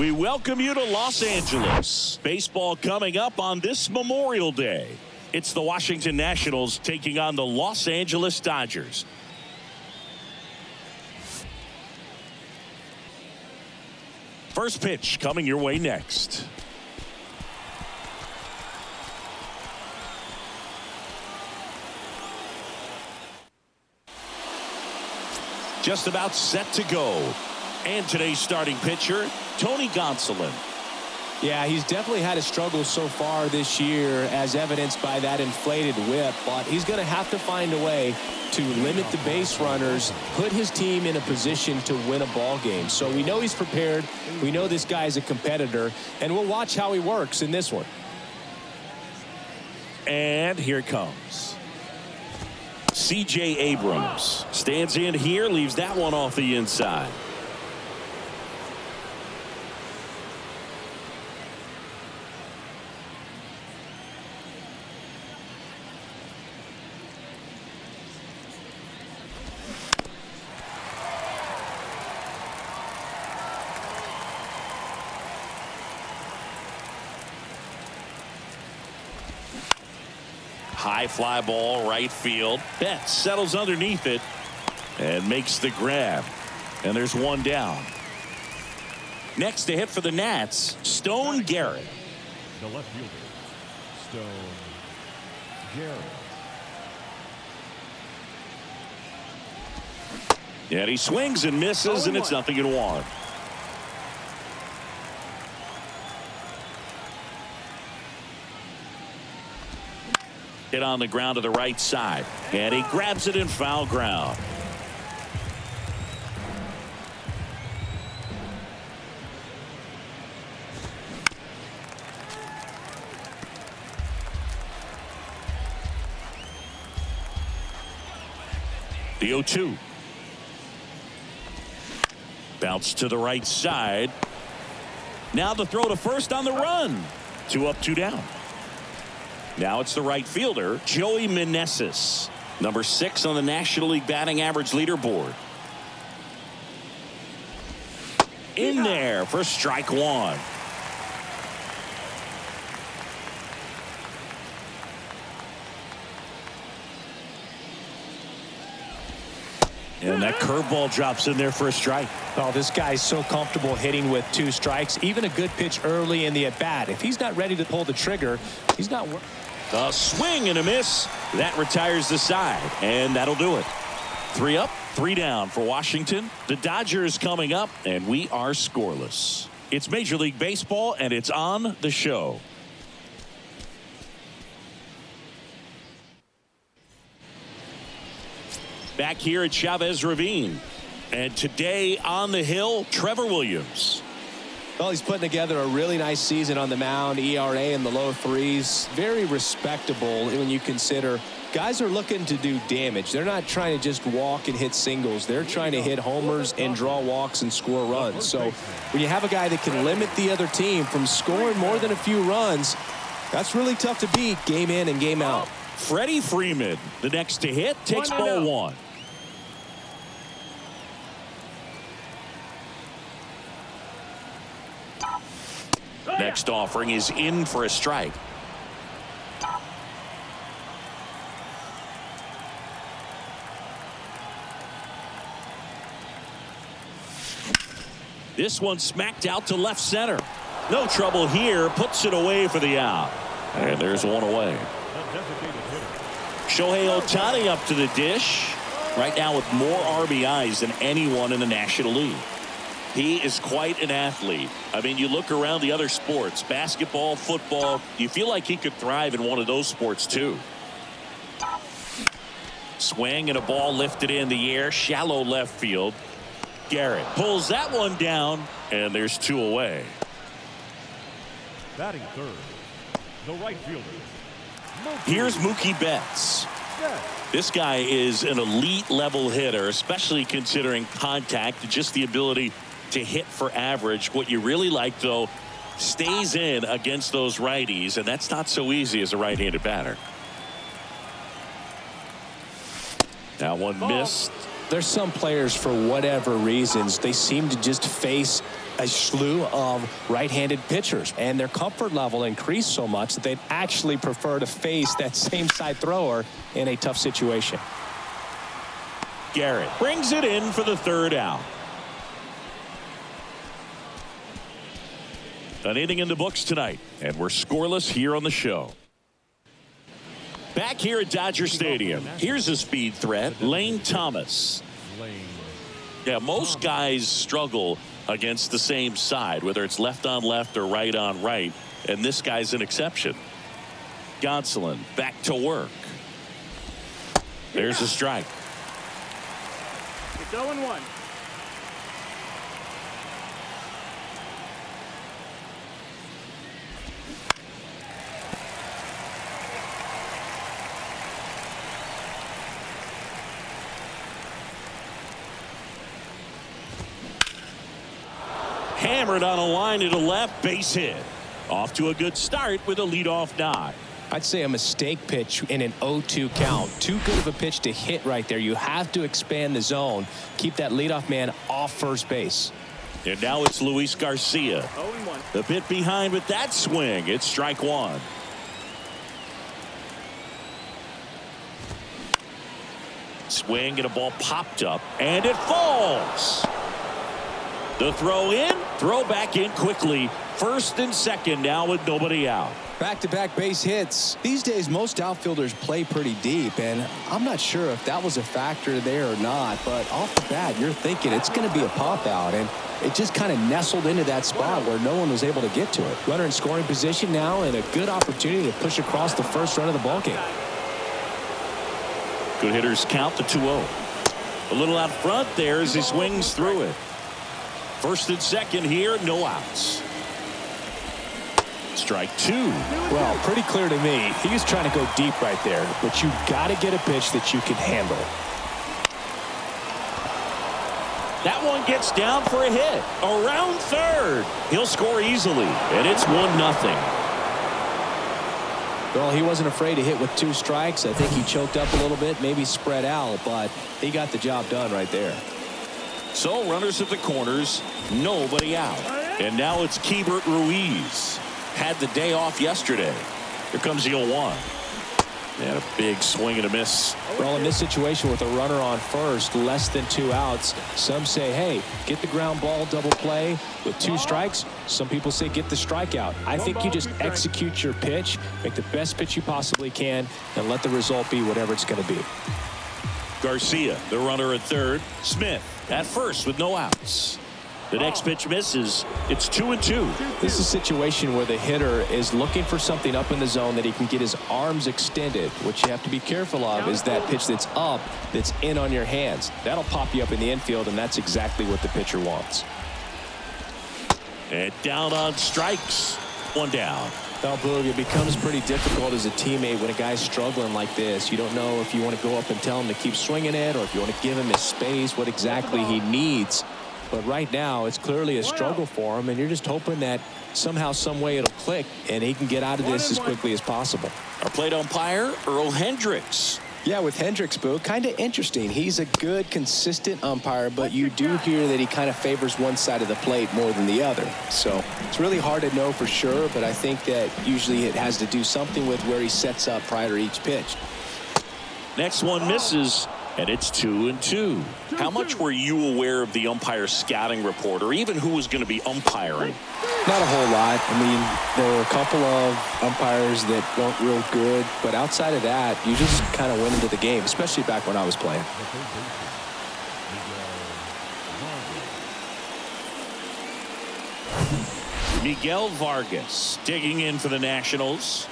We welcome you to Los Angeles. Baseball coming up on this Memorial Day. It's the Washington Nationals taking on the Los Angeles Dodgers. First pitch coming your way next. Just about set to go. And today's starting pitcher, Tony Gonsolin. Yeah, he's definitely had a struggle so far this year, as evidenced by that inflated whip. But he's going to have to find a way to limit the base runners, put his team in a position to win a ball game. So we know he's prepared. We know this guy is a competitor, and we'll watch how he works in this one. And here it comes. C.J. Abrams stands in here, leaves that one off the inside. High fly ball, right field. Betts settles underneath it and makes the grab. And there's one down. Next to hit for the Nats, Stone Garrett. The left fielder, Stone Garrett. And he swings and misses, and it's 0-1. Hit on the ground to the right side, and he grabs it in foul ground. The 0-2. Bounce to the right side. Now the throw to first on the run. 2 up, 2 down. Now it's the right fielder, Joey Meneses, number 6 on the National League batting average leaderboard. In there for strike 1. And that curveball drops in there for a strike. Oh, this guy's so comfortable hitting with 2 strikes. Even a good pitch early in the at-bat. If he's not ready to pull the trigger, he's not. A swing and a miss. That retires the side, and that'll do it. 3 up, 3 down for Washington. The Dodgers coming up, and we are scoreless. It's Major League Baseball, and it's on the show. Back here at Chavez Ravine. And today on the hill, Trevor Williams. Well, he's putting together a really nice season on the mound. ERA in the low 3s. Very respectable when you consider guys are looking to do damage. They're not trying to just walk and hit singles. They're trying to hit homers and draw walks and score runs. So when you have a guy that can limit the other team from scoring more than a few runs, that's really tough to beat game in and game out. Freddie Freeman, the next to hit, takes ball 1. Next offering is in for a strike. This one smacked out to left center. No trouble here. Puts it away for the out. And there's one away. Shohei Ohtani up to the dish. Right now with more RBIs than anyone in the National League. He is quite an athlete. I mean, you look around the other sports, basketball, football, you feel like he could thrive in one of those sports too. Swing and a ball lifted in the air, shallow left field. Garrett pulls that one down, and there's 2 away. Batting third, the right fielder. Here's Mookie Betts. This guy is an elite level hitter, especially considering contact, just the ability to hit for average. What you really like, though, stays in against those righties, and that's not so easy as a right-handed batter. That one missed. There's some players, for whatever reasons, they seem to just face a slew of right-handed pitchers, and their comfort level increased so much that they'd actually prefer to face that same side thrower in a tough situation. Garrett brings it in for the third out. An inning in the books tonight, and we're scoreless here on the show. Back here at Dodger Stadium, here's a speed threat, Lane Thomas. Yeah, most guys struggle against the same side, whether it's left on left or right on right, and this guy's an exception. Gonsolin back to work. There's a strike. It's 0-1. Hammered on a line to the left, base hit. Off to a good start with a leadoff nod. I'd say a mistake pitch in an 0-2 count. Too good of a pitch to hit right there. You have to expand the zone. Keep that leadoff man off first base. And now it's Luis Garcia. 0-1. The bit behind with that swing. It's strike one. Swing and a ball popped up, and it falls. The throw in, throw back in quickly. First and second now with nobody out. Back-to-back base hits. These days, most outfielders play pretty deep, and I'm not sure if that was a factor there or not, but off the bat, you're thinking it's going to be a pop-out, and it just kind of nestled into that spot where no one was able to get to it. Runner in scoring position now, and a good opportunity to push across the first run of the ballgame. Good hitters count the 2-0. A little out front there as he swings through it. First and second here, no outs. Strike two. Well, pretty clear to me. He's trying to go deep right there, but you got to get a pitch that you can handle. That one gets down for a hit. Around third. He'll score easily, and it's 1-0. Well, he wasn't afraid to hit with 2 strikes. I think he choked up a little bit, maybe spread out, but he got the job done right there. So runners at the corners, nobody out. And now it's Keibert Ruiz. Had the day off yesterday. Here comes the 0-1. And a big swing and a miss. Well, in this situation with a runner on first, less than 2 outs, some say, hey, get the ground ball double play with 2 strikes. Some people say get the strikeout. I think you just execute your pitch, make the best pitch you possibly can, and let the result be whatever it's going to be. Garcia, the runner at third. Smith at first with no outs. The next pitch misses. It's 2-2. This is a situation where the hitter is looking for something up in the zone that he can get his arms extended. What you have to be careful of is that pitch that's up, that's in on your hands. That'll pop you up in the infield, and that's exactly what the pitcher wants. And down on strikes. 1 down. Now, Boog, it becomes pretty difficult as a teammate when a guy's struggling like this. You don't know if you want to go up and tell him to keep swinging it, or if you want to give him his space, what exactly he needs. But right now, it's clearly a struggle for him, and you're just hoping that somehow, some way it'll click, and he can get out of this as quickly as possible. Our plate umpire, Earl Hendricks. Yeah, with Hendricks, Boo, kind of interesting. He's a good, consistent umpire, but you do hear that he kind of favors one side of the plate more than the other. So it's really hard to know for sure, but I think that usually it has to do something with where he sets up prior to each pitch. Next one misses, and it's 2-2. How much were you aware of the umpire scouting report, or even who was going to be umpiring? Not a whole lot. I mean, there were a couple of umpires that weren't real good, but outside of that, you just kind of went into the game, especially back when I was playing. Miguel Vargas digging in for the Nationals.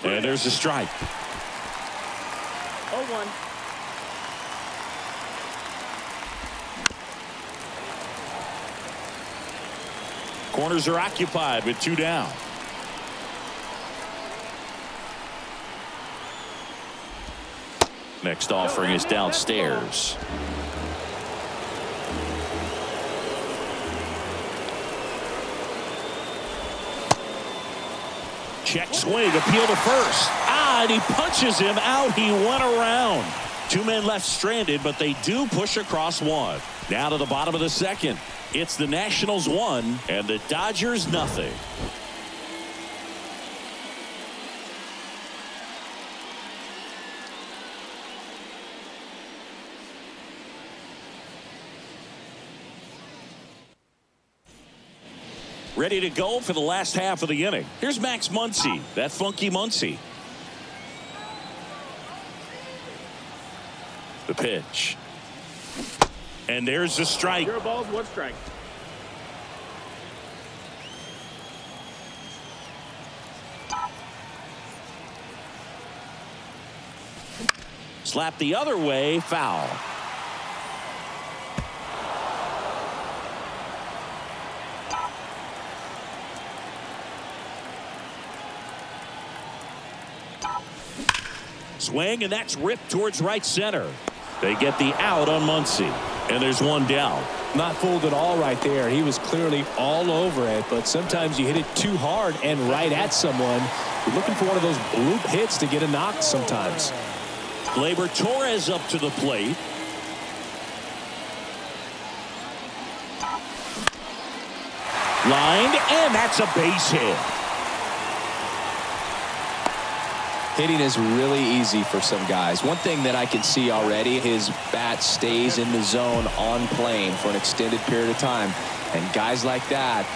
And there's a strike. 0-1. Corners are occupied with 2 down. Next offering is downstairs. Check swing, appeal to first. Out. and he punches him out. He went around. Two men left stranded, but they do push across one. Now to the bottom of the second. It's the Nationals 1 and the Dodgers nothing. Ready to go for the last half of the inning. Here's Max Muncy, that funky Muncy. The pitch. And there's the strike. 0 balls, 1 strike. Slap the other way, foul. Swing, and that's ripped towards right center. They get the out on Muncy, and there's one down. Not fooled at all right there. He was clearly all over it, but sometimes you hit it too hard and right at someone. You're looking for one of those bloop hits to get a knock sometimes. Gleyber Torres up to the plate. Lined, and that's a base hit. Hitting is really easy for some guys. One thing that I can see already, his bat stays in the zone on plane for an extended period of time. And guys like that,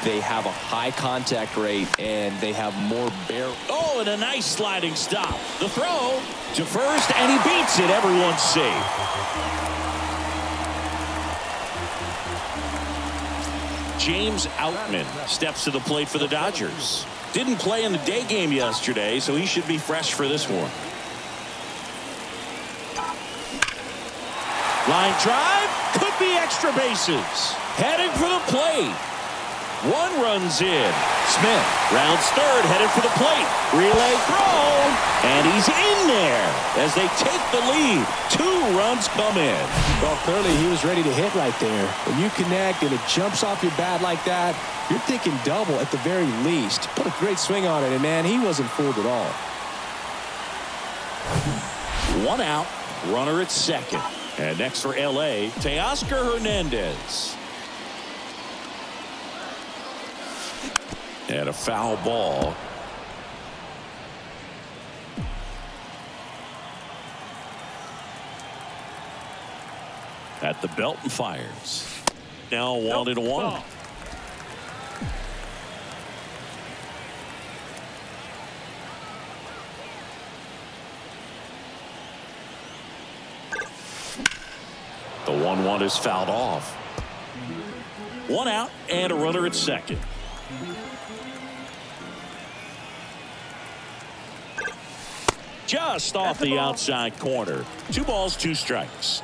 they have a high contact rate and they have more barrel. Oh, and a nice sliding stop. The throw to first, and he beats it. Everyone's safe. James Outman steps to the plate for the Dodgers. Didn't play in the day game yesterday, so he should be fresh for this one. Line drive, could be extra bases. Headed for the plate. One runs in. Smith rounds third, headed for the plate. Relay throw, and he's in there as they take the lead. 2 runs come in. Well, clearly he was ready to hit right there. When you connect and it jumps off your bat like that, you're thinking double at the very least. Put a great swing on it, and man, he wasn't fooled at all. 1 out, runner at second. And next for LA, Teoscar Hernandez. And a foul ball. At the belt and fires. Now 1-1. The 1-1 is fouled off. 1 out and a runner at second. Just off the outside corner. 2 balls, 2 strikes.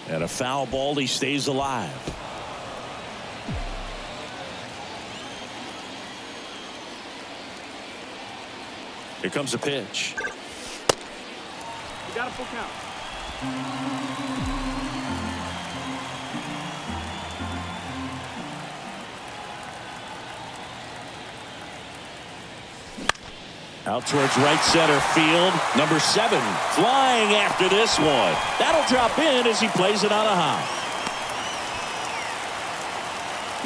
And a foul ball. He stays alive. Here comes a pitch. You got a full count. Out towards right center field. Number 7 flying after this one. That'll drop in as he plays it on a high.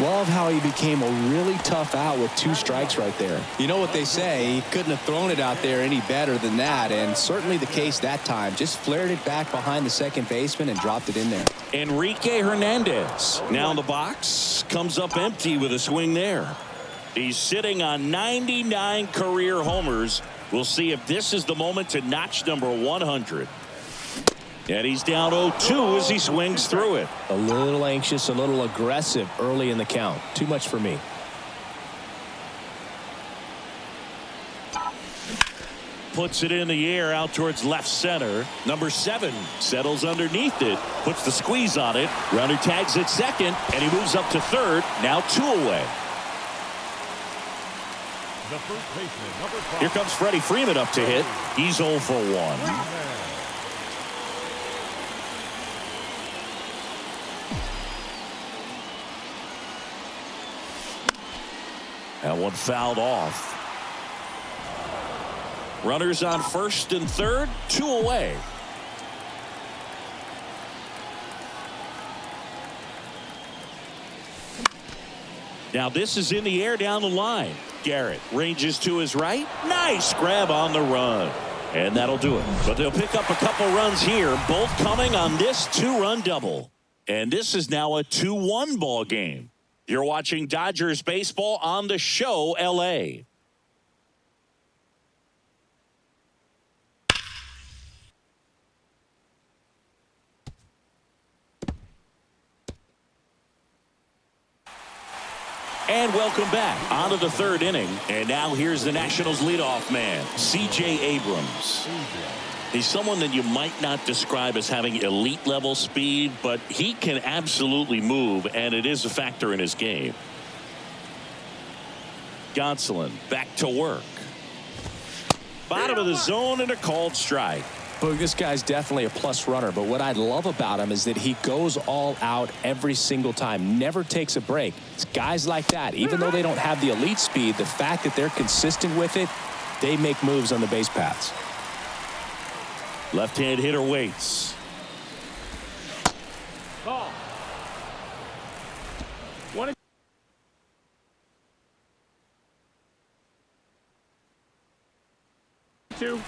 Love how he became a really tough out with 2 strikes right there. You know what they say, he couldn't have thrown it out there any better than that, and certainly the case that time. Just flared it back behind the second baseman and dropped it in there. Enrique Hernandez now in the box, comes up empty with a swing there. He's sitting on 99 career homers. We'll see if this is the moment to notch number 100. And he's down 0-2 as he swings through it. A little anxious, a little aggressive early in the count. Too much for me. Puts it in the air out towards left center. Number 7 settles underneath it, puts the squeeze on it. Runner tags at second, and he moves up to third. Now 2 away. The first baseman, number 5. Here comes Freddie Freeman up to hit. He's 0 for 1. That one fouled off. Runners on first and third, 2 away. Now this is in the air down the line. Garrett ranges to his right. Nice grab on the run. And that'll do it. But they'll pick up a couple runs here, both coming on this 2-run double. And this is now a 2-1 ball game. You're watching Dodgers baseball on the show, LA. And welcome back onto the 3rd inning. And now here's the Nationals leadoff man, C.J. Abrams. He's someone that you might not describe as having elite level speed, but he can absolutely move, and it is a factor in his game. Gonsolin back to work. Bottom of the zone and a called strike. Boog, this guy's definitely a plus runner, but what I love about him is that he goes all out every single time, never takes a break. It's guys like that, even though they don't have the elite speed, the fact that they're consistent with it, they make moves on the base paths. Left-hand hitter waits. Ball. 1 and 2.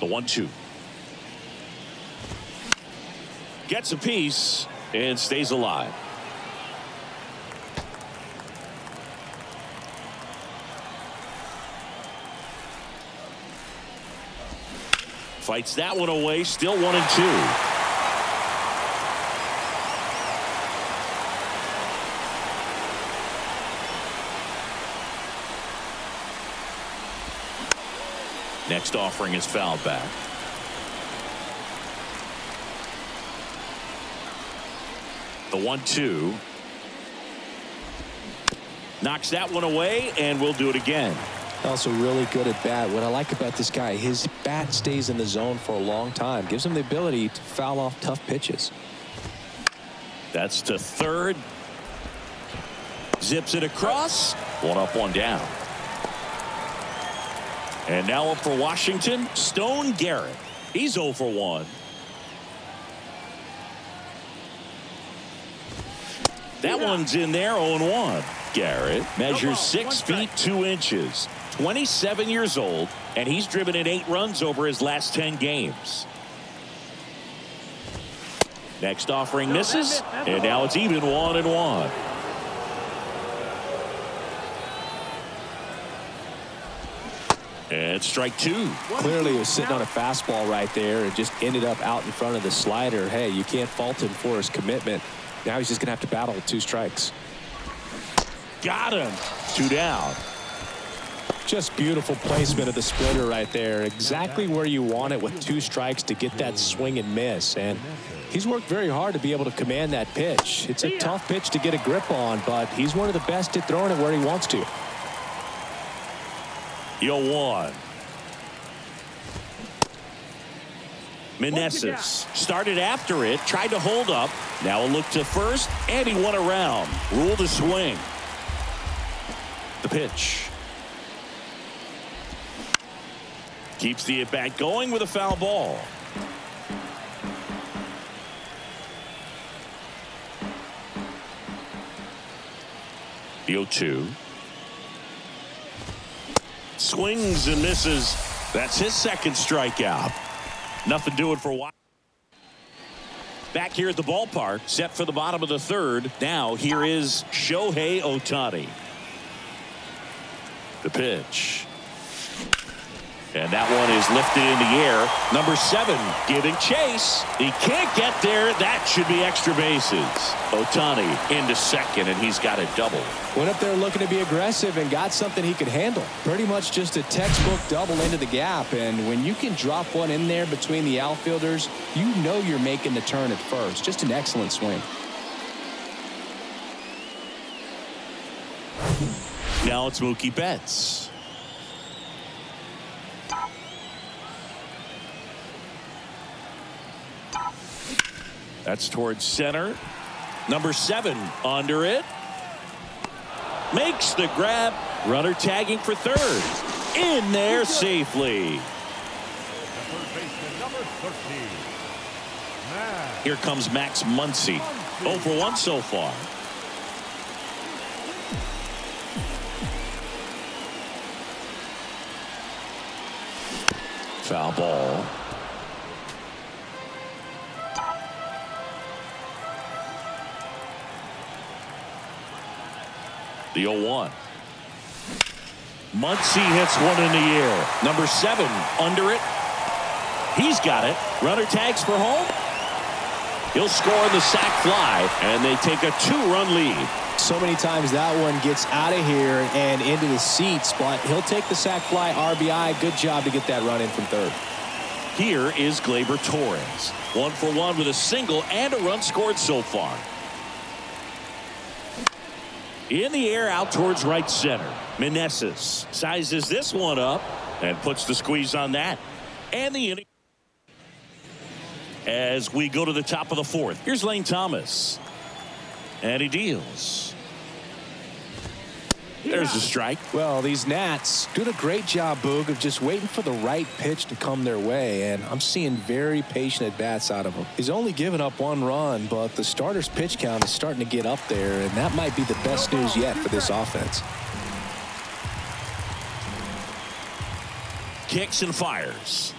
The 1-2. Gets a piece and stays alive. Fights that one away. Still 1 and 2. Next offering is fouled back. The 1-2. Knocks that one away, and we'll do it again. Also really good at bat. What I like about this guy, his bat stays in the zone for a long time. Gives him the ability to foul off tough pitches. That's to third. Zips it across. 1 up, 1 down. And now up for Washington, Stone Garrett. He's 0 for 1. That one's in there, 0-1. Garrett measures 6 feet 2 inches, 27 years old, and he's driven in 8 runs over his last 10 games. Next offering misses, and now it's even 1-1. And strike 2. Clearly he was sitting on a fastball right there and just ended up out in front of the slider. Hey, you can't fault him for his commitment. Now he's just gonna have to battle with 2 strikes. Got him. 2 down. Just beautiful placement of the splitter right there. Exactly where you want it with 2 strikes to get that swing and miss. And he's worked very hard to be able to command that pitch. It's a tough pitch to get a grip on, but he's one of the best at throwing it where he wants to. 0-1. Meneses started after it, tried to hold up. Now a look to first, and he won around. Ruled a swing. The pitch. Keeps the at-bat going with a foul ball. The 0-2. Swings and misses. That's his second strikeout. Nothing doing for Washington. Back here at the ballpark, set for the bottom of the 3rd. Now here is Shohei Ohtani. The pitch. And that one is lifted in the air. Number 7 giving chase. He can't get there. That should be extra bases. Ohtani into second, and he's got a double. Went up there looking to be aggressive and got something he could handle. Pretty much just a textbook double into the gap. And when you can drop one in there between the outfielders, you know you're making the turn at first. Just an excellent swing. Now it's Mookie Betts. That's towards center. Number 7 under it. Makes the grab. Runner tagging for third. In there safely. The third baseman, number 13. Max. Here comes Max Muncy. 0 for 1 so far. Foul ball. The 0-1. Muncy hits one in the air. Number 7 under it. He's got it. Runner tags for home. He'll score the sac fly, and they take a 2-run lead. So many times that one gets out of here and into the seats, but he'll take the sac fly RBI. Good job to get that run in from third. Here is Gleyber Torres. 1 for 1 with a single and a run scored so far. In the air out towards right center. Meneses sizes this one up and puts the squeeze on that. And the inning. As we go to the top of the 4th. Here's Lane Thomas. And he deals. There's a strike. Well, these Nats doing a great job, Boog, of just waiting for the right pitch to come their way, and I'm seeing very patient at-bats out of him. He's only given up 1 run, but the starter's pitch count is starting to get up there, and that might be the best news yet for this offense. Kicks and fires.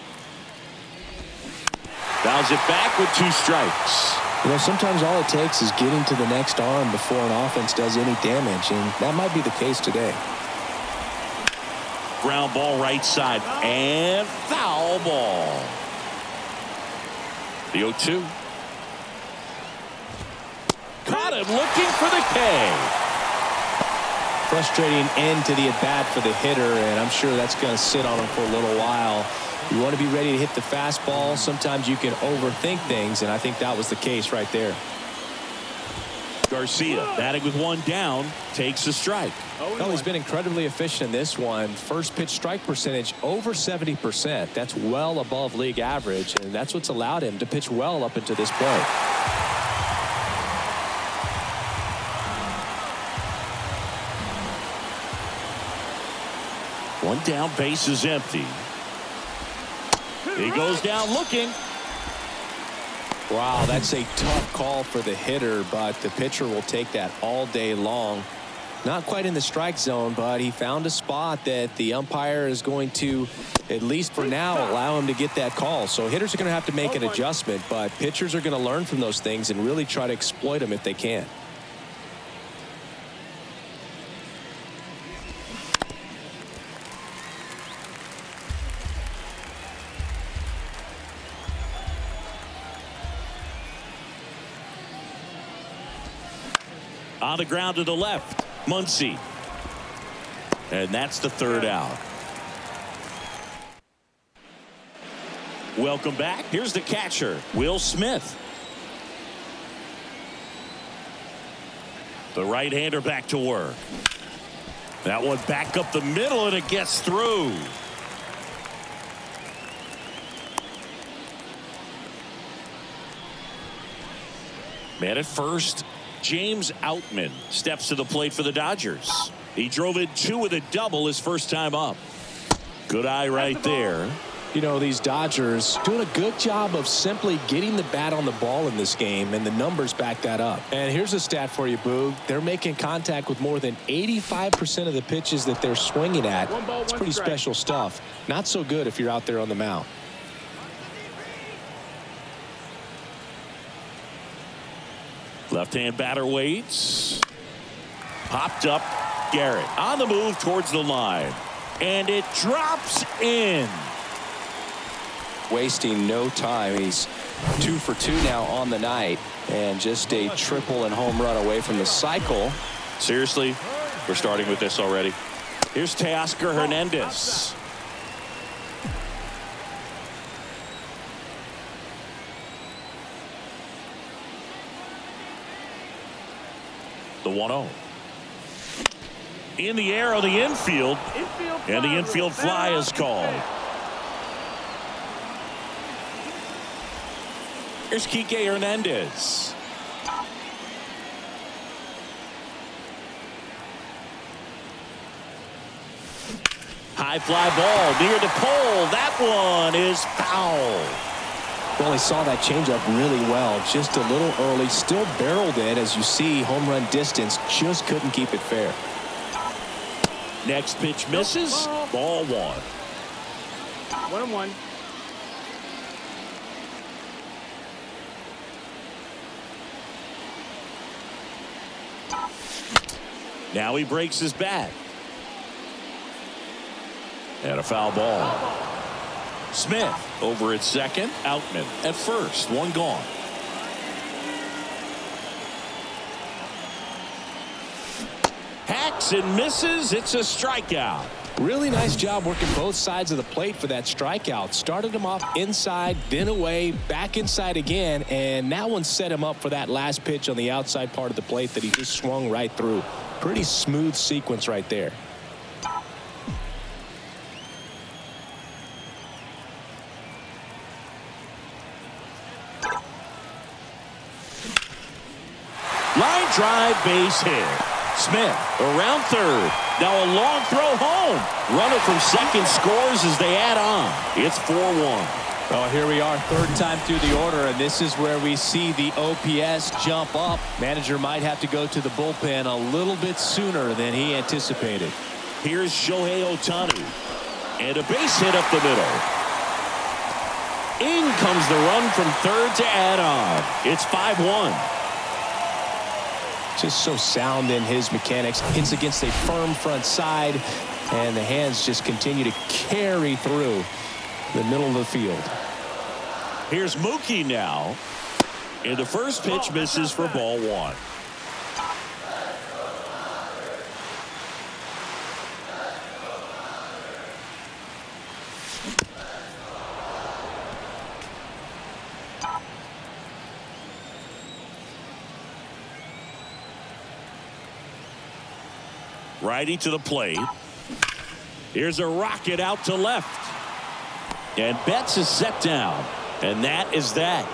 Fouls it back with 2 strikes. You know, sometimes all it takes is getting to the next arm before an offense does any damage, and that might be the case today. Ground ball right side, and foul ball. The 0-2. Caught him looking for the K. Frustrating end to the at-bat for the hitter, and I'm sure that's going to sit on him for a little while. You want to be ready to hit the fastball. Sometimes you can overthink things, and I think that was the case right there. Garcia batting with 1 down takes a strike. Well, he's been incredibly efficient in this one. First pitch strike percentage over 70%. That's well above league average, and that's what's allowed him to pitch well up until this point. One down, base is empty. He goes down looking. Wow, that's a tough call for the hitter, but the pitcher will take that all day long. Not quite in the strike zone, but he found a spot that the umpire is going to, at least for now, allow him to get that call. So hitters are going to have to make an adjustment, but pitchers are going to learn from those things and really try to exploit them if they can. On the ground to the left, Muncy. And that's the 3rd out. Welcome back. Here's the catcher, Will Smith. The right-hander back to work. That one back up the middle, and it gets through. Man at first. James Outman steps to the plate for the Dodgers. He drove in 2 with a double his first time up. Good eye right there. You know, these Dodgers doing a good job of simply getting the bat on the ball in this game, and the numbers back that up. And here's a stat for you, Boog. They're making contact with more than 85% of the pitches that they're swinging at. It's pretty special stuff. Not so good if you're out there on the mound. Left-hand batter waits. Popped up. Garrett on the move towards the line. And it drops in. Wasting no time. He's 2 for 2 now on the night. And just a triple and home run away from the cycle. Seriously, we're starting with this already. Here's Teoscar Hernandez. The 1-0. In the air on the infield. And the infield fly is called. Here's Kike Hernandez. High fly ball near the pole. That one is foul. Well, he saw that changeup really well. Just a little early. Still barreled it. As you see, home run distance. Just couldn't keep it fair. Next pitch misses. Ball 1. 1-1. Now he breaks his bat. And a foul ball. Smith over at second. Outman at first. One gone. Hacks and misses. It's a strikeout. Really nice job working both sides of the plate for that strikeout. Started him off inside, then away, back inside again, and that one set him up for that last pitch on the outside part of the plate that he just swung right through. Pretty smooth sequence right there. Line drive, base hit. Smith around third. Now a long throw home. Runner from second scores as they add on. It's 4-1. Well, here we are, third time through the order, and this is where we see the OPS jump up. Manager might have to go to the bullpen a little bit sooner than he anticipated. Here's Shohei Ohtani. And a base hit up the middle. In comes the run from third to add on. It's 5-1. Just so sound in his mechanics. Hits against a firm front side, and the hands just continue to carry through the middle of the field. Here's Mookie now. And the first pitch misses for ball 1. Righty to the plate. Here's a rocket out to left. And Betts is set down. And that is that.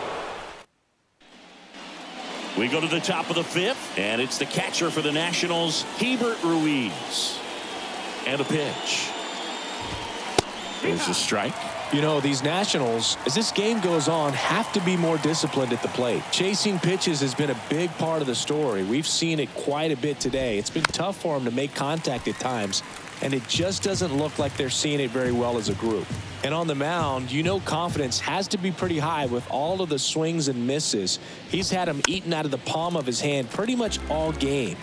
We go to the top of the 5th. And it's the catcher for the Nationals, Hebert Ruiz. And a pitch. There's a strike. You know, these Nationals, as this game goes on, have to be more disciplined at the plate. Chasing pitches has been a big part of the story. We've seen it quite a bit today. It's been tough for them to make contact at times, and it just doesn't look like they're seeing it very well as a group. And on the mound, you know, confidence has to be pretty high with all of the swings and misses. He's had them eaten out of the palm of his hand pretty much all game.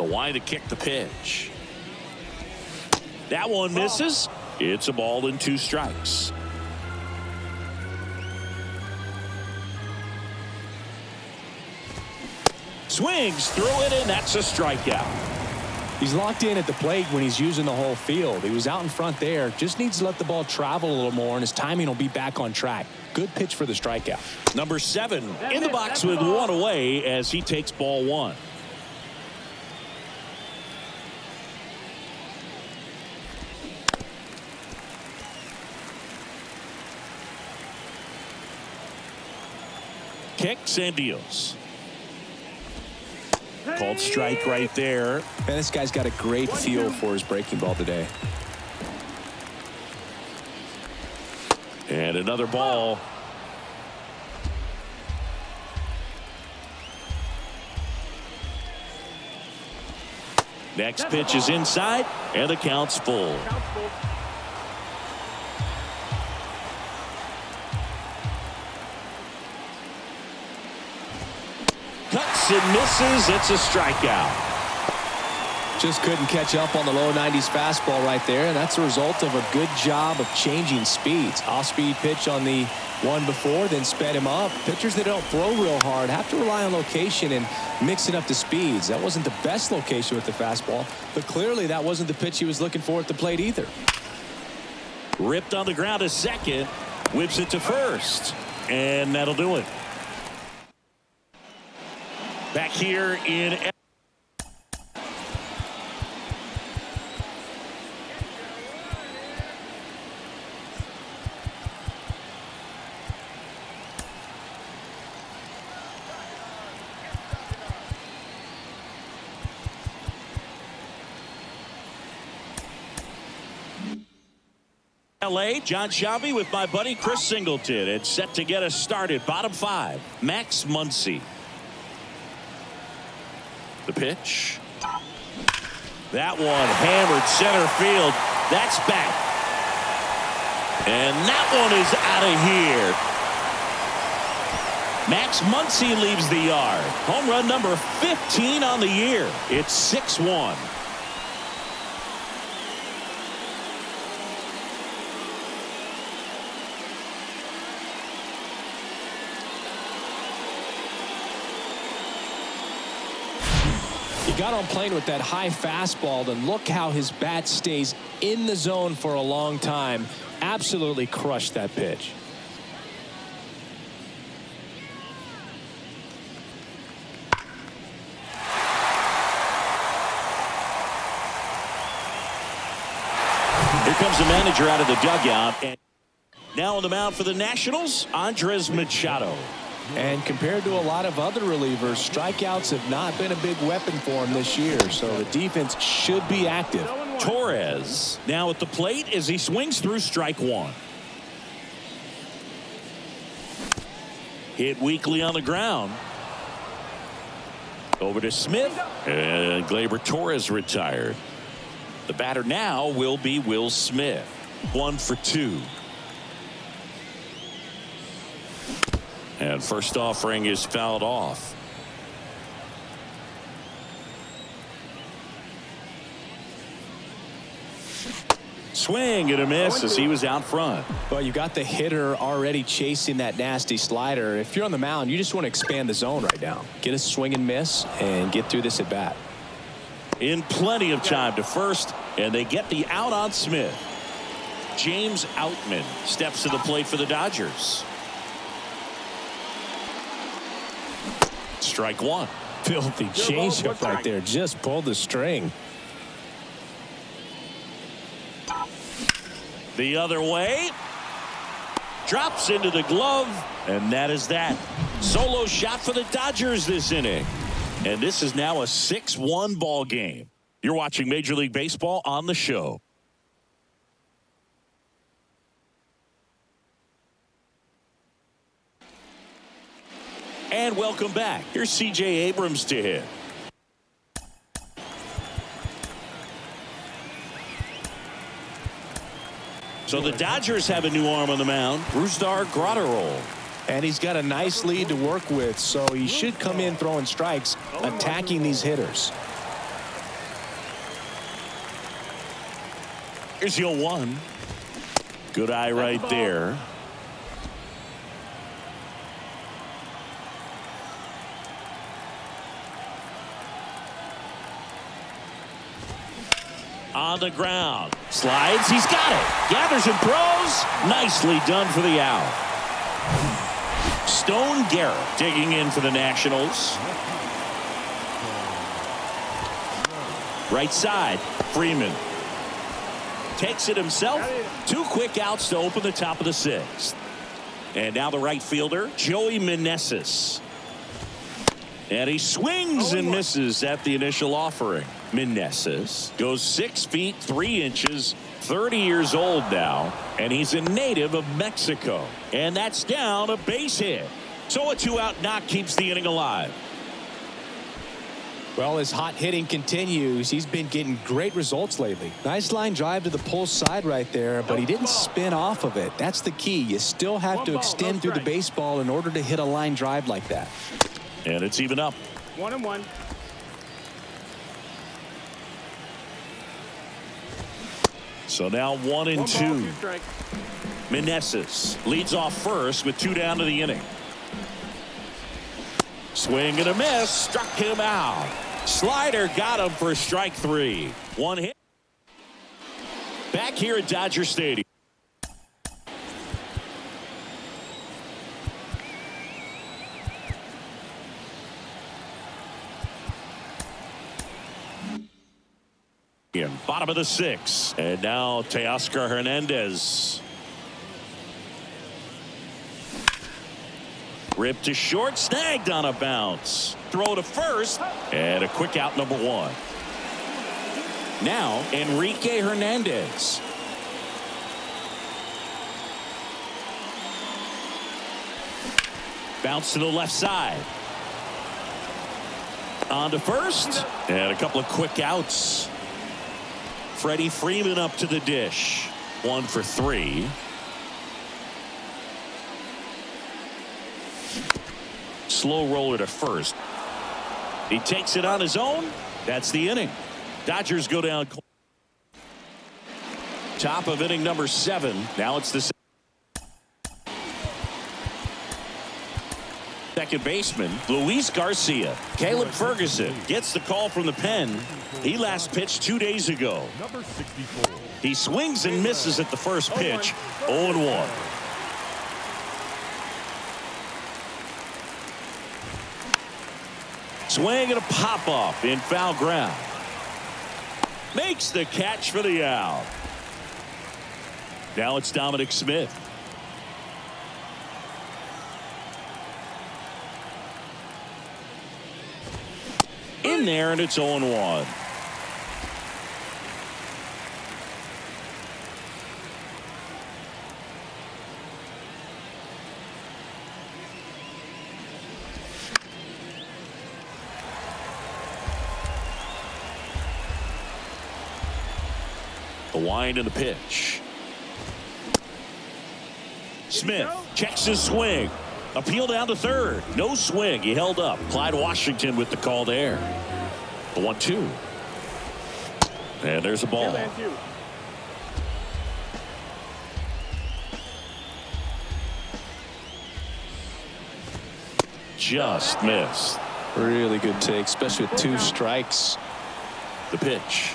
Why to kick the pitch. That one misses. It's a ball and 2 strikes. Swings through it, and that's a strikeout. He's locked in at the plate when he's using the whole field. He was out in front there. Just needs to let the ball travel a little more, and his timing will be back on track. Good pitch for the strikeout. Number 7 in the box with 1 away as he takes ball 1. Kicks and deals. Called strike right there. Man, this guy's got a great feel for his breaking ball today. And another ball. Next pitch is inside, and the count's full. Cuts and misses. It's a strikeout. Just couldn't catch up on the low 90s fastball right there, and that's a result of a good job of changing speeds. Off-speed pitch on the one before, then sped him up. Pitchers that don't throw real hard have to rely on location and mixing up the speeds. That wasn't the best location with the fastball, but clearly that wasn't the pitch he was looking for at the plate either. Ripped on the ground to second, whips it to first, and that'll do it. Back here in LA, John Sciambi with my buddy Chris Singleton. It's set to get us started. Bottom 5, Max Muncy. The pitch. That one hammered center field. That's back. And that one is out of here. Max Muncy leaves the yard. Home run number 15 on the year. It's 6-1. He got on plane with that high fastball, and look how his bat stays in the zone for a long time. Absolutely crushed that pitch. Here comes the manager out of the dugout. And now on the mound for the Nationals, Andres Machado. And compared to a lot of other relievers, strikeouts have not been a big weapon for him this year, so the defense should be active. Torres now at the plate as he swings through strike 1. Hit weakly on the ground. Over to Smith, and Gleyber Torres retired. The batter now will be Will Smith. 1 for 2. And first offering is fouled off. Swing and a miss as he was out front. Well, you got the hitter already chasing that nasty slider. If you're on the mound, you just want to expand the zone right now. Get a swing and miss and get through this at bat. In plenty of time to first, and they get the out on Smith. James Outman steps to the plate for the Dodgers. Strike 1. Filthy changeup right there. Just pulled the string. The other way. Drops into the glove, and that is that. Solo shot for the Dodgers this inning. And this is now a 6-1 ball game. You're watching Major League Baseball on the show. And welcome back. Here's C.J. Abrams to hit. So the Dodgers have a new arm on the mound, Brusdar Graterol. And he's got a nice lead to work with, so he should come in throwing strikes, attacking these hitters. Here's your 1. Good eye right there. On the ground. Slides. He's got it. Gathers and throws. Nicely done for the out. Stone Garrett digging in for the Nationals. Right side. Freeman takes it himself. 2 quick outs to open the top of the 6th. And now the right fielder, Joey Meneses. And he swings and misses at the initial offering. Meneses goes 6 feet 3 inches, 30 years old now, and he's a native of Mexico. And that's down a base hit. So a 2-out knock keeps the inning alive. Well, his hot hitting continues. He's been getting great results lately. Nice line drive to the pull side right there, but he didn't spin off of it. That's the key. You still have to extend through the baseball in order to hit a line drive like that. And it's even up. 1-1. So now 1-2. Meneses leads off first with 2 down to the inning. Swing and a miss. Struck him out. Slider got him for strike 3. 1 hit. Back here at Dodger Stadium. Bottom of the 6th. And now Teoscar Hernandez. Ripped to short, snagged on a bounce. Throw to first, and a quick out, number 1. Now Enrique Hernandez. Bounce to the left side. On to first. And a couple of quick outs. Freddie Freeman up to the dish. 1 for 3. Slow roller to first. He takes it on his own. That's the inning. Dodgers go down. Top of inning number 7. Now it's the second baseman, Luis Garcia. Caleb Ferguson gets the call from the pen. He last pitched 2 days ago. Number 64. He swings and misses at the first pitch. 0-1. Swing and a pop off in foul ground. Makes the catch for the out. Now it's Dominic Smith. In there, and it's 0-1. The wind and the pitch. Smith checks his swing. Appeal down to third. No swing. He held up. Clyde Washington with the call there. The 1-2. And there's a ball. Just missed. Really good take, especially with 2 strikes. The pitch.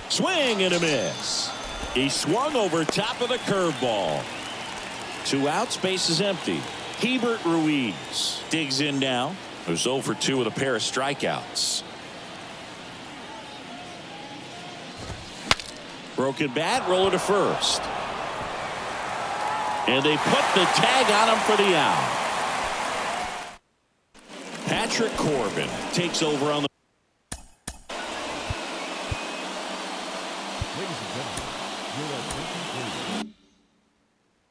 Swing and a miss. He swung over top of the curveball. 2 outs, base is empty. Hebert Ruiz digs in now. Who's 0 for 2 with a pair of strikeouts. Broken bat, roller to first. And they put the tag on him for the out. Patrick Corbin takes over on the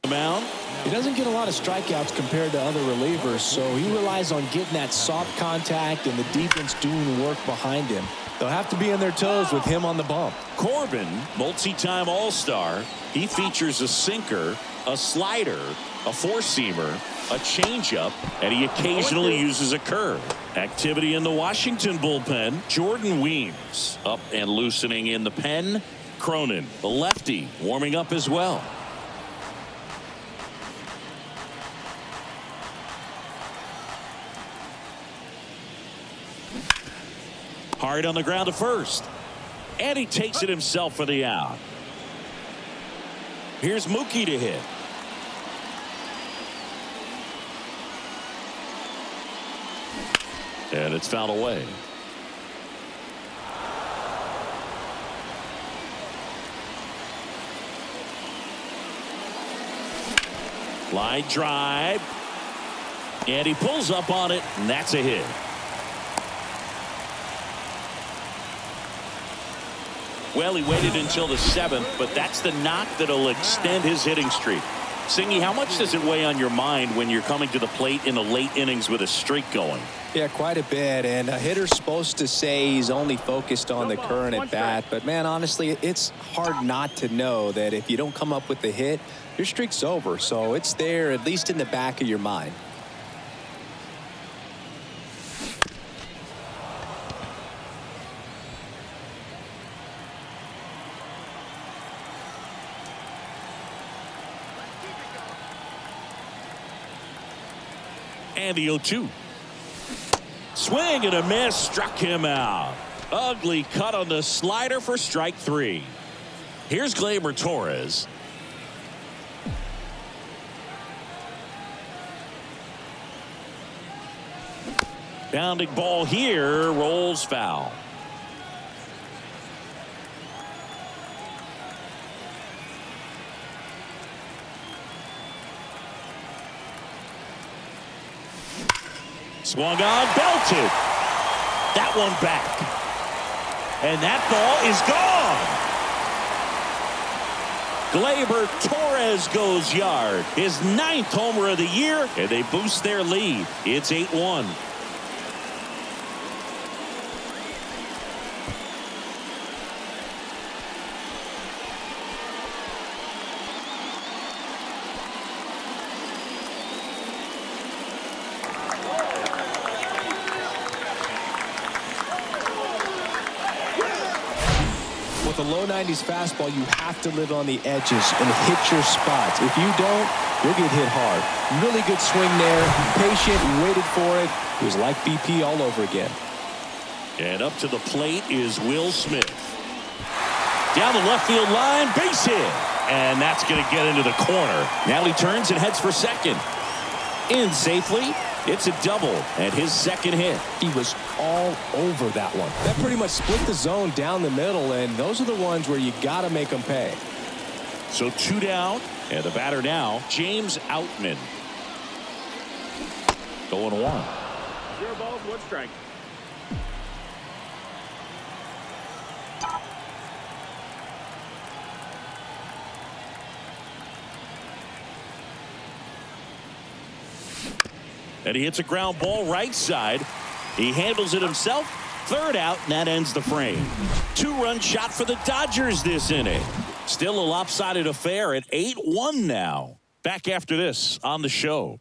mound. He doesn't get a lot of strikeouts compared to other relievers, so he relies on getting that soft contact and the defense doing the work behind him. They'll have to be on their toes with him on the bump. Corbin, multi-time All-Star. He features a sinker, a slider, a four-seamer, a changeup, and he occasionally uses a curve. Activity in the Washington bullpen. Jordan Weems up and loosening in the pen. Cronin, the lefty, warming up as well. Hard on the ground to first. And he takes it himself for the out. Here's Mookie to hit. And it's fouled away. Line drive. And he pulls up on it, and that's a hit. Well, he waited until the 7th, but that's the knock that'll extend his hitting streak. Singy, how much does it weigh on your mind when you're coming to the plate in the late innings with a streak going? Yeah, quite a bit. And a hitter's supposed to say he's only focused on the current at bat. But, man, honestly, it's hard not to know that if you don't come up with the hit, your streak's over. So it's there, at least in the back of your mind. And the 0-2. Swing and a miss, struck him out. Ugly cut on the slider for strike 3. Here's Gleyber Torres. Bounding ball here, rolls foul. Swung on, belted. That one back. And that ball is gone. Gleyber Torres goes yard. His 9th homer of the year, and they boost their lead. It's 8-1. With a low 90s fastball, you have to live on the edges and hit your spots. If you don't, you'll get hit hard. Really good swing there. Patient, waited for it. It was like BP all over again. And up to the plate is Will Smith. Down the left field line, base hit. And that's going to get into the corner. Now he turns and heads for second. In safely. It's a double and his second hit. He was all over that one. That pretty much split the zone down the middle, and those are the ones where you got to make them pay. So 2 down, and the batter now, James Outman. Going 1. 0 balls, 1 strike. And he hits a ground ball right side. He handles it himself. 3rd out, and that ends the frame. 2-run shot for the Dodgers this inning. Still a lopsided affair at 8-1 now. Back after this on the show.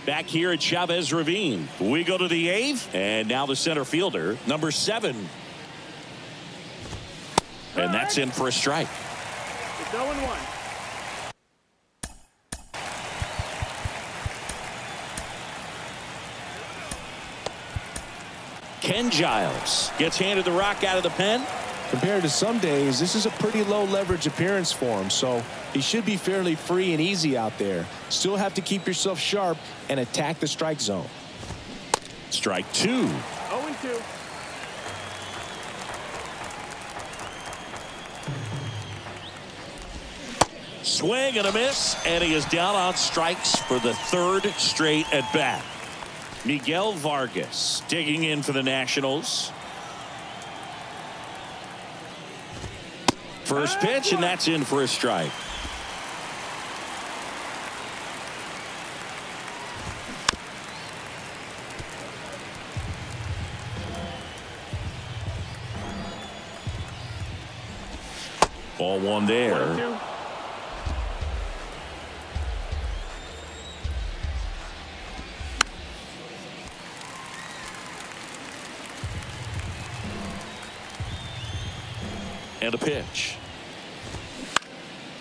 Back here at Chavez Ravine. We go to the 8th, and now the center fielder, number 7. And that's in for a strike. It's 0-1. Ken Giles gets handed the rock out of the pen. Compared to some days, this is a pretty low leverage appearance for him, so he should be fairly free and easy out there. Still have to keep yourself sharp and attack the strike zone. Strike 2. 0-2. Swing and a miss, and he is down on strikes for the 3rd straight at bat. Miguel Vargas digging in for the Nationals. First pitch, and that's in for a strike. Ball 1 there. 1-2. And a pitch.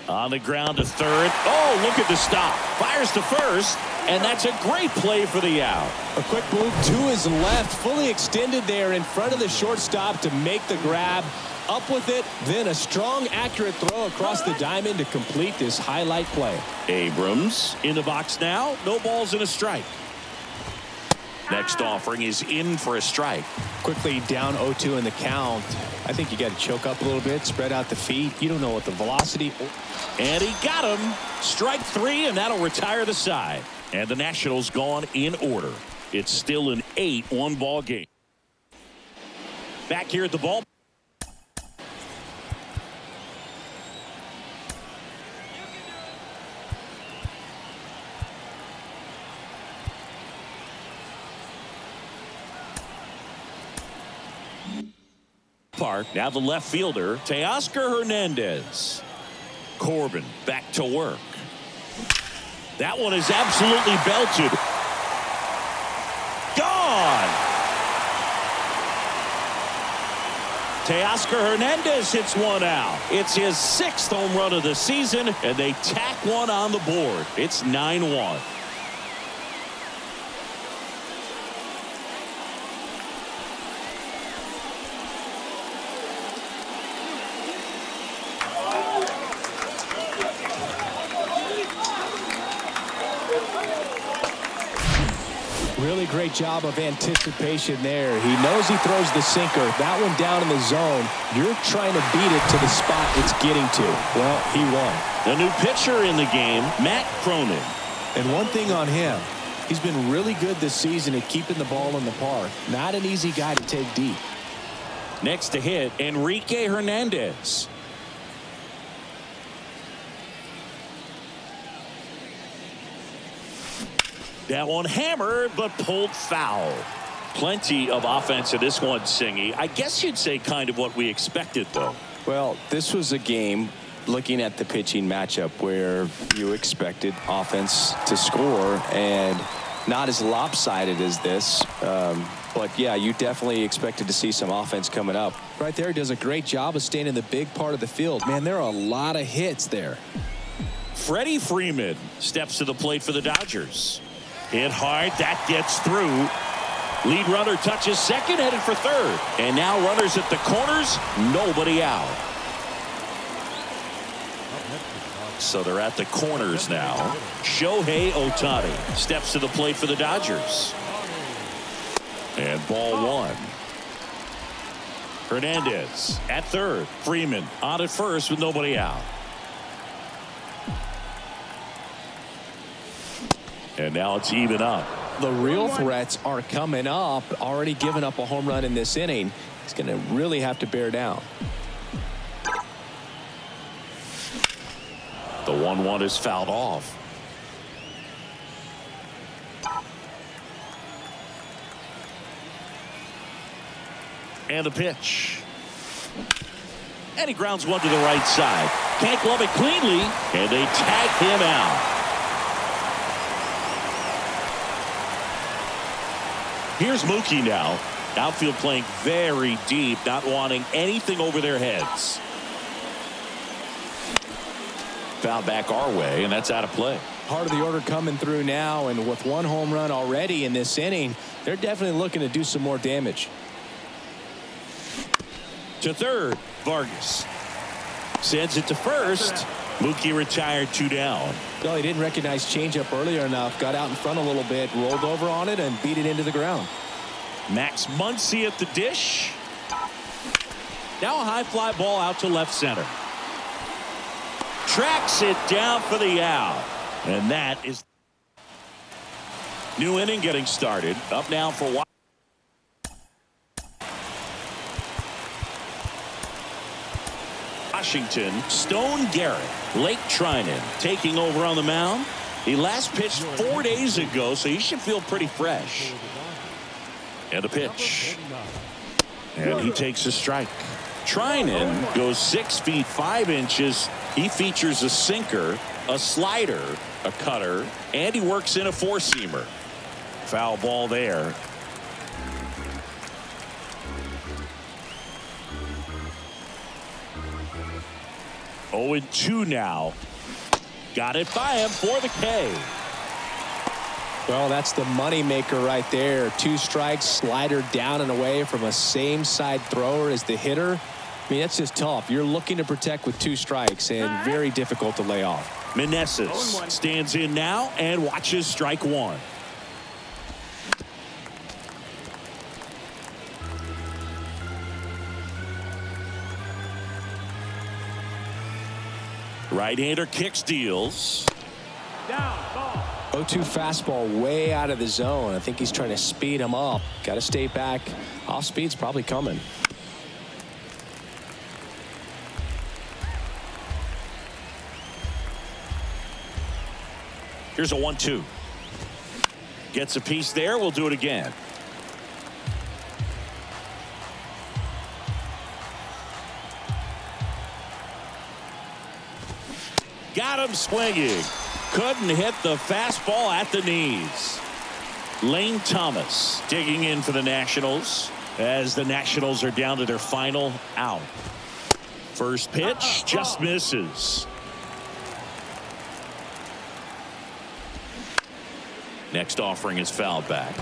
On the ground to 3rd. Oh, look at the stop. Fires to 1st, and that's a great play for the out. A quick move to his left, fully extended there in front of the shortstop to make the grab. Up with it, then a strong, accurate throw across the diamond to complete this highlight play. Abrams in the box now. No balls and a strike. Next offering is in for a strike. Quickly down 0-2 in the count. I think you got to choke up a little bit, spread out the feet. You don't know what the velocity. And he got him. Strike 3, and that'll retire the side. And the Nationals gone in order. It's still an 8-1 ball game. Back here at the ball. Park. Now the left fielder, Teoscar Hernandez. Corbin back to work. That one is absolutely belted. Gone. Teoscar Hernandez hits one out. It's his 6th home run of the season, and they tack one on the board. It's 9-1. Really great job of anticipation there. He knows he throws the sinker. That one down in the zone. You're trying to beat it to the spot it's getting to. Well, he won. The new pitcher in the game, Matt Cronin. And one thing on him, He's been really good this season at keeping the ball in the park. Not an easy guy to take deep. Next to hit, Enrique Hernandez. That one hammered, but pulled foul. Plenty of offense in this one, Singy. I guess you'd say kind of what we expected, though. Well, this was a game, looking at the pitching matchup, where you expected offense to score, and not as lopsided as this. But, yeah, you definitely expected to see some offense coming up. Right there, he does a great job of staying in the big part of the field. Man, there are a lot of hits there. Freddie Freeman steps to the plate for the Dodgers. Hit hard. That gets through. Lead runner touches second, headed for third. And now runners at the corners, nobody out. So they're at the corners now. Shohei Ohtani steps to the plate for the Dodgers. And ball one. Hernandez at third. Freeman on at first with nobody out. And now it's even up. The real threats are coming up. Already given up a home run in this inning. He's going to really have to bear down. The 1-1 is fouled off. And the pitch. And he grounds one to the right side. Can't glove it cleanly. And they tag him out. Here's Mookie now. Outfield playing very deep, not wanting anything over their heads. Foul back our way, and that's out of play. Part of the order coming through now, and with one home run already in this inning, they're definitely looking to do some more damage. To third, Vargas sends it to first. Mookie retired, 2 down. No, he didn't recognize changeup earlier enough. Got out in front a little bit, rolled over on it, and beat it into the ground. Max Muncy at the dish. Now a high fly ball out to left center. Tracks it down for the out. And that is new inning getting started. Up now for Washington. Stone Garrett. Blake Treinen taking over on the mound. He last pitched 4 days ago, so he should feel pretty fresh. And a pitch. And he takes a strike. Treinen goes 6 feet 5 inches. He features a sinker, a slider, a cutter, and he works in a four-seamer. Foul ball there. Oh, and 2 now. Got it by him for the K. Well, that's the money maker right there. 2 strikes, slider down and away from a same side thrower as the hitter. I mean, that's just tough. You're looking to protect with 2 strikes, and very difficult to lay off. Meneses stands in now and watches strike 1. Right-hander kicks, deals. Down, ball. 0-2 fastball way out of the zone. I think he's trying to speed him up. Got to stay back. Off speed's probably coming. Here's a 1-2. Gets a piece there. We'll do it again. Got him swinging. Couldn't hit the fastball at the knees. Lane Thomas digging in for the Nationals as the Nationals are down to their final out. First pitch just misses. Next offering is fouled back.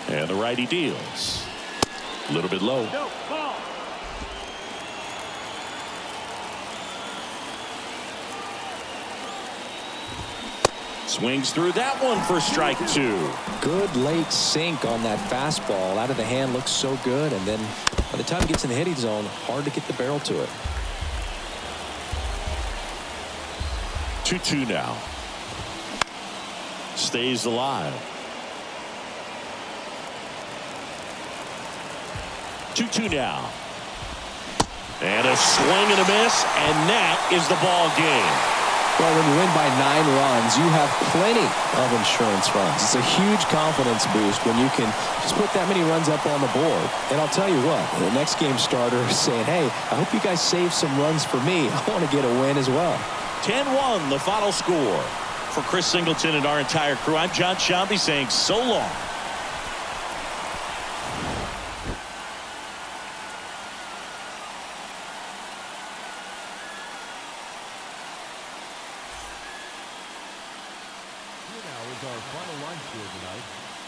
And the righty deals. A little bit low. No, ball. Swings through that one for strike 2. Good late sink on that fastball. Out of the hand, looks so good, and then by the time it gets in the hitting zone, hard to get the barrel to it. 2-2 now. stays alive. 2-2 now. And a swing and a miss, and that is the ball game. Well, when you win by 9 runs, you have plenty of insurance runs. It's a huge confidence boost when you can just put that many runs up on the board. And I'll tell you what, the next game starter is saying, hey, I hope you guys save some runs for me. I want to get a win as well. 10-1 the final score. For Chris Singleton and our entire crew, I'm Jon Sciambi saying so long. Here now is our final line score tonight.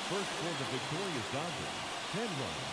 First for the victorious Dodgers, 10 runs.